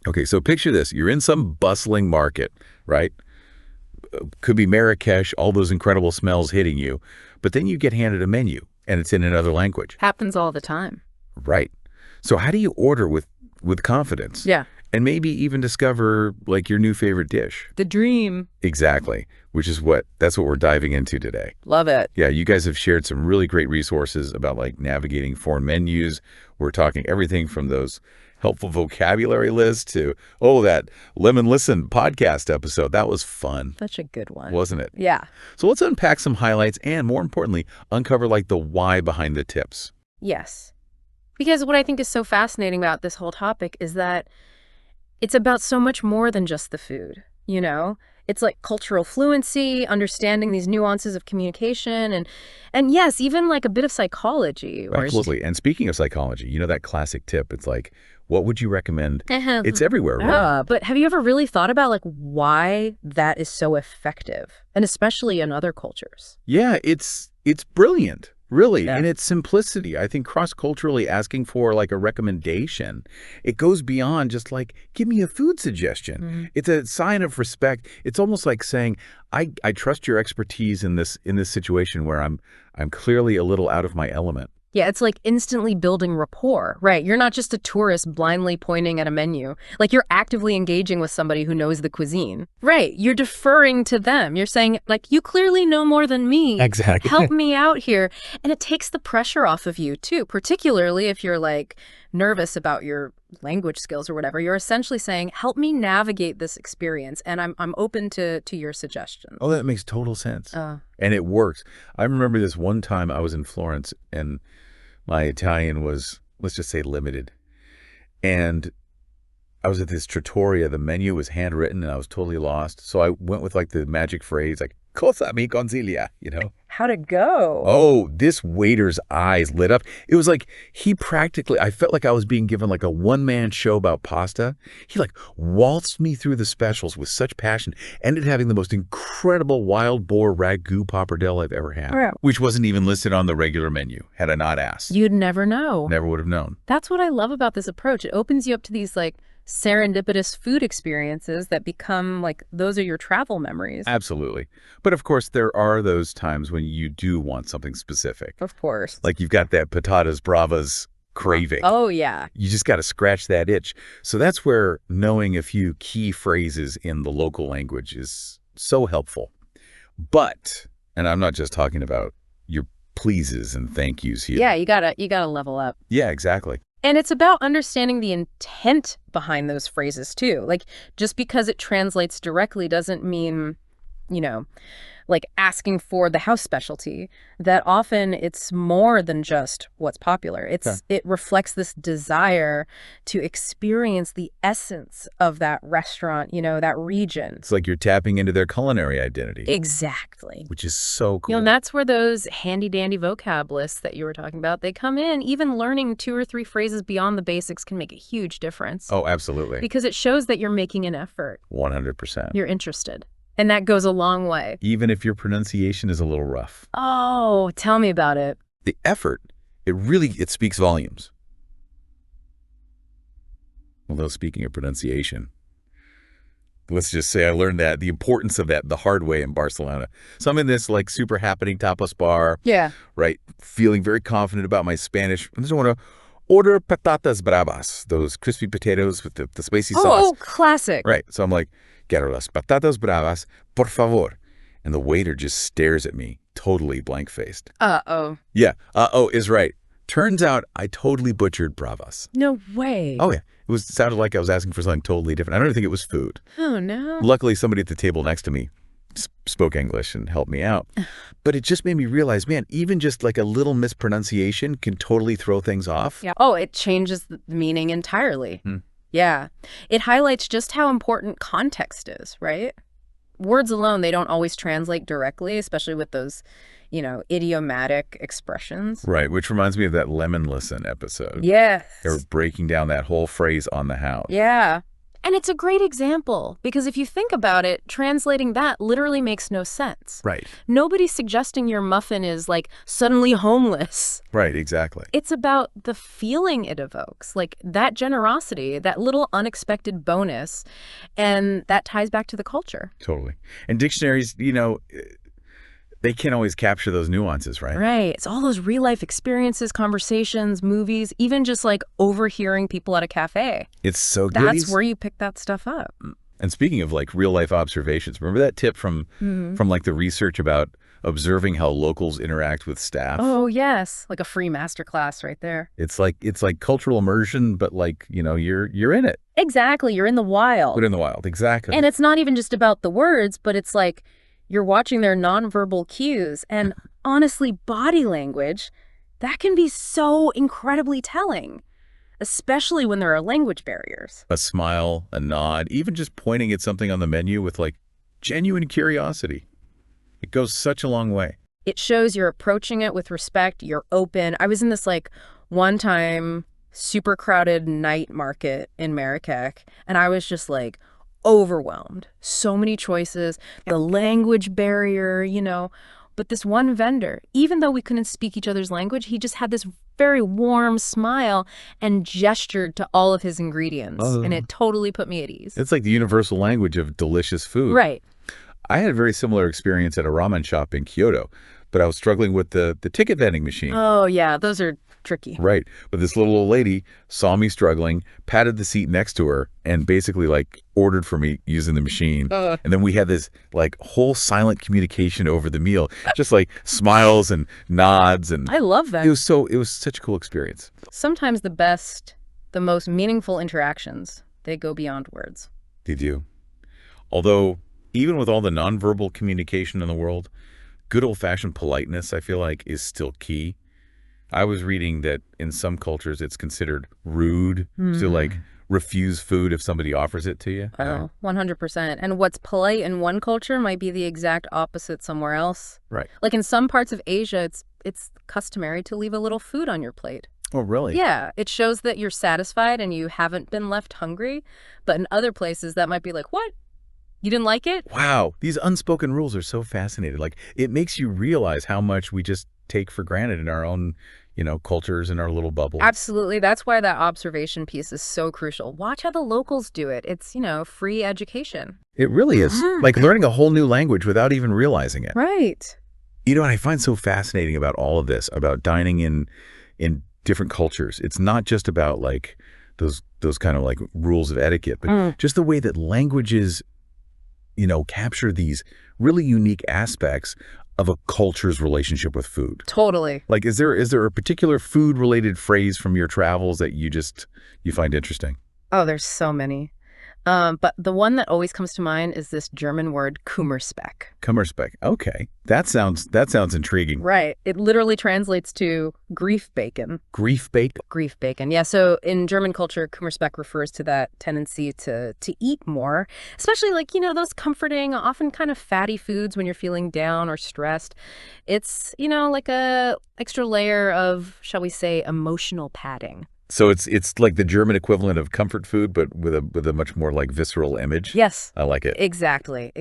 Okay, so picture this. You're in some bustling market, right? Could be Marrakesh, all those incredible smells hitting you. But then you get handed a menu, and it's in another language. Happens all the time. Right. So how do you order with confidence? Yeah. And maybe even discover, like, your new favorite dish? The dream. Exactly, that's what we're diving into today. Love it. Yeah, you guys have shared some really great resources about, like, navigating foreign menus. We're talking everything from those helpful vocabulary lists to, that Lemon Listen podcast episode. That was fun. Such a good one. Wasn't it? Yeah. So let's unpack some highlights and, more importantly, uncover, like, the why behind the tips. Yes. Because what I think is so fascinating about this whole topic is that it's about so much more than just the food, you know? It's like cultural fluency, understanding these nuances of communication, and yes, even like a bit of psychology. Absolutely. And speaking of psychology, that classic tip, it's like, what would you recommend? It's everywhere, right? But have you ever really thought about like why that is so effective, and especially in other cultures? Yeah, it's brilliant. Really, Yeah. in its simplicity. I think cross-culturally asking for, like, a recommendation, it goes beyond just like, give me a food suggestion. Mm-hmm. It's a sign of respect. It's almost like saying, I trust your expertise in this situation where I'm clearly a little out of my element. Yeah, it's like instantly building rapport, right? You're not just a tourist blindly pointing at a menu. Like you're actively engaging with somebody who knows the cuisine. Right, you're deferring to them. You're saying, like, you clearly know more than me. Exactly. Help me out here. And it takes the pressure off of you, too, particularly if you're, like, nervous about your language skills or whatever. You're essentially saying, help me navigate this experience, and I'm open to your suggestions. Oh, that makes total sense. And it works. I remember this one time I was in Florence, and my Italian was, let's just say, limited. And I was at this trattoria. The menu was handwritten, and I was totally lost. So I went with, like, the magic phrase, like, cosa mi consiglia, How'd it go? Oh, this waiter's eyes lit up. It was like I felt like I was being given, like, a one-man show about pasta. He, like, waltzed me through the specials with such passion, ended having the most incredible wild boar ragu pappardelle I've ever had, Yeah. which wasn't even listed on the regular menu, had I not asked. You'd never know. Never would have known. That's what I love about this approach. It opens you up to these, like, serendipitous food experiences that become, like, those are your travel memories. Absolutely. But, of course, there are those times when you do want something specific. Of course. Like you've got that patatas bravas craving. Oh, yeah. You just got to scratch that itch. So that's where knowing a few key phrases in the local language is so helpful. But, and I'm not just talking about your pleases and thank yous here. Yeah, you gotta level up. Yeah, exactly. And it's about understanding the intent behind those phrases, too. Like, just because it translates directly doesn't mean, like asking for the house specialty. That often it's more than just what's popular. It reflects this desire to experience the essence of that restaurant, that region. It's like you're tapping into their culinary identity. Exactly. Which is so cool. And that's where those handy-dandy vocab lists that you were talking about, they come in. Even learning 2 or 3 phrases beyond the basics can make a huge difference. Oh, absolutely. Because it shows that you're making an effort. 100%. You're interested. And that goes a long way. Even if your pronunciation is a little rough. Oh, tell me about it. The effort, it speaks volumes. Although, speaking of pronunciation, let's just say I learned the importance of that the hard way in Barcelona. So I'm in this, like, super happening tapas bar. Yeah. Right? Feeling very confident about my Spanish. I just want to order patatas bravas, those crispy potatoes with the spicy sauce. Oh, classic. Right. So I'm like, quiero las patatas bravas, por favor. And the waiter just stares at me, totally blank-faced. Uh-oh. Yeah, uh-oh is right. Turns out I totally butchered bravas. No way. Oh, yeah. It sounded like I was asking for something totally different. I don't even think it was food. Oh, no. Luckily, somebody at the table next to me spoke English and helped me out. But it just made me realize, man, even just like a little mispronunciation can totally throw things off. Yeah. Oh, it changes the meaning entirely. Hmm. Yeah. It highlights just how important context is, right? Words alone, they don't always translate directly, especially with those, idiomatic expressions. Right, which reminds me of that Lemon Listen episode. Yes. They were breaking down that whole phrase on the house. Yeah. And it's a great example because if you think about it, translating that literally makes no sense. Right. Nobody's suggesting your muffin is like suddenly homeless. Right, exactly. It's about the feeling it evokes, like that generosity, that little unexpected bonus, and that ties back to the culture. Totally. And dictionaries, they can't always capture those nuances, right? Right. It's all those real life experiences, conversations, movies, even just like overhearing people at a cafe. It's so good. That's where you pick that stuff up. And speaking of like real life observations, remember that tip from like the research about observing how locals interact with staff? Oh, yes. Like a free masterclass right there. It's like cultural immersion, but like, you're in it. Exactly. You're in the wild. Put in the wild. Exactly. And it's not even just about the words, but it's like you're watching their nonverbal cues. And honestly, body language, that can be so incredibly telling, especially when there are language barriers. A smile, a nod, even just pointing at something on the menu with like genuine curiosity. It goes such a long way. It shows you're approaching it with respect, you're open. I was in this like one-time super crowded night market in Marrakech, and I was just like overwhelmed. So many choices, the language barrier, But this one vendor, even though we couldn't speak each other's language, he just had this very warm smile and gestured to all of his ingredients. And it totally put me at ease. It's like the universal language of delicious food. Right. I had a very similar experience at a ramen shop in Kyoto, but I was struggling with the ticket vending machine. Oh, yeah. Those are tricky. Right. But this little old lady saw me struggling, patted the seat next to her, and basically like ordered for me using the machine. And then we had this like whole silent communication over the meal, just like smiles and nods. And I love that. it was such a cool experience. Sometimes the most meaningful interactions, they go beyond words. They do. Although, even with all the nonverbal communication in the world, good old-fashioned politeness, I feel like, is still key. I was reading that in some cultures it's considered rude to like refuse food if somebody offers it to you. Oh, 100%. And what's polite in one culture might be the exact opposite somewhere else. Right. Like in some parts of Asia, it's customary to leave a little food on your plate. Oh, really? Yeah, it shows that you're satisfied and you haven't been left hungry. But in other places, that might be like, what? You didn't like it? Wow. These unspoken rules are so fascinating. Like, it makes you realize how much we just take for granted in our own, cultures and our little bubble. Absolutely. That's why that observation piece is so crucial. Watch how the locals do it. It's, free education. It really is. Like learning a whole new language without even realizing it. Right. What I find so fascinating about all of this, about dining in different cultures, it's not just about like those kind of like rules of etiquette, but just the way that languages capture these really unique aspects of a culture's relationship with food. Totally. Like, is there a particular food-related phrase from your travels that you find interesting? Oh, there's so many. But the one that always comes to mind is this German word Kummerspeck. Kummerspeck. Okay. That sounds intriguing. Right. It literally translates to grief bacon. Grief bacon? Grief bacon. Yeah. So in German culture, Kummerspeck refers to that tendency to eat more, especially like, those comforting, often kind of fatty foods when you're feeling down or stressed. It's, like a extra layer of, shall we say, emotional padding. So it's like the German equivalent of comfort food, but with a much more like visceral image. Yes. I like it. Exactly.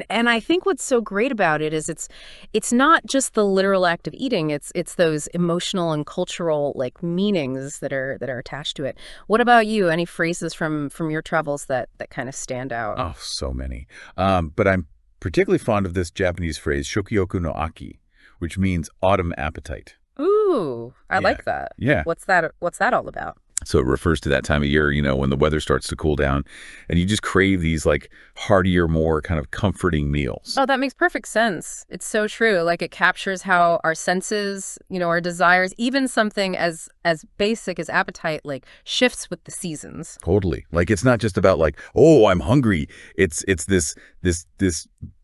And I think what's so great about it is it's not just the literal act of eating. It's those emotional and cultural like meanings that are attached to it. What about you? Any phrases from your travels that kind of stand out? Oh, so many. But I'm particularly fond of this Japanese phrase, shokyoku no aki, which means autumn appetite. Ooh, I like that. Yeah. What's that all about? So it refers to that time of year, when the weather starts to cool down and you just crave these like heartier, more kind of comforting meals. Oh, that makes perfect sense. It's so true. Like it captures how our senses, our desires, even something as basic as appetite, like shifts with the seasons. Totally. Like it's not just about like, oh, I'm hungry. It's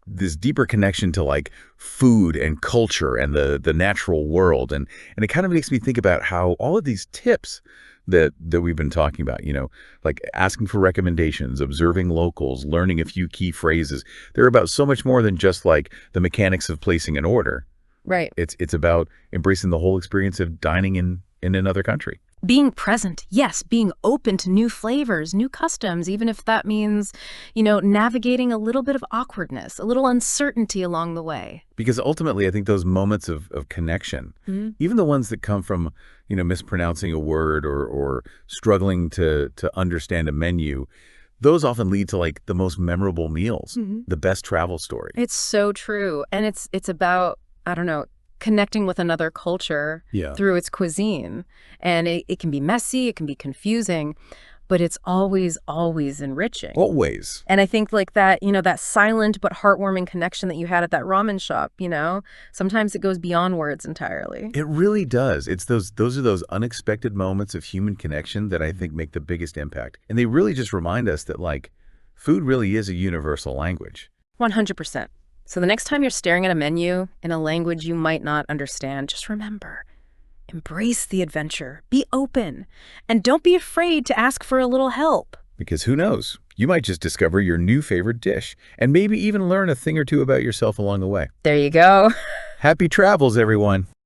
this deeper connection to like food and culture and the natural world. And it kind of makes me think about how all of these tips that we've been talking about, like asking for recommendations, observing locals, learning a few key phrases, they're about so much more than just like the mechanics of placing an order. Right. It's about embracing the whole experience of dining in another country. Being present, yes, being open to new flavors, new customs, even if that means, navigating a little bit of awkwardness, a little uncertainty along the way. Because ultimately, I think those moments of connection, even the ones that come from, mispronouncing a word or struggling to understand a menu, those often lead to like the most memorable meals, the best travel story. It's so true. And it's about, I don't know, connecting with another culture Yeah. through its cuisine. And it can be messy, it can be confusing, but it's always, always enriching. Always. And I think like that, that silent but heartwarming connection that you had at that ramen shop, sometimes it goes beyond words entirely. It really does. It's those are those unexpected moments of human connection that I think make the biggest impact. And they really just remind us that like food really is a universal language. 100%. So the next time you're staring at a menu in a language you might not understand, just remember, embrace the adventure, be open, and don't be afraid to ask for a little help. Because who knows? You might just discover your new favorite dish and maybe even learn a thing or two about yourself along the way. There you go. Happy travels, everyone.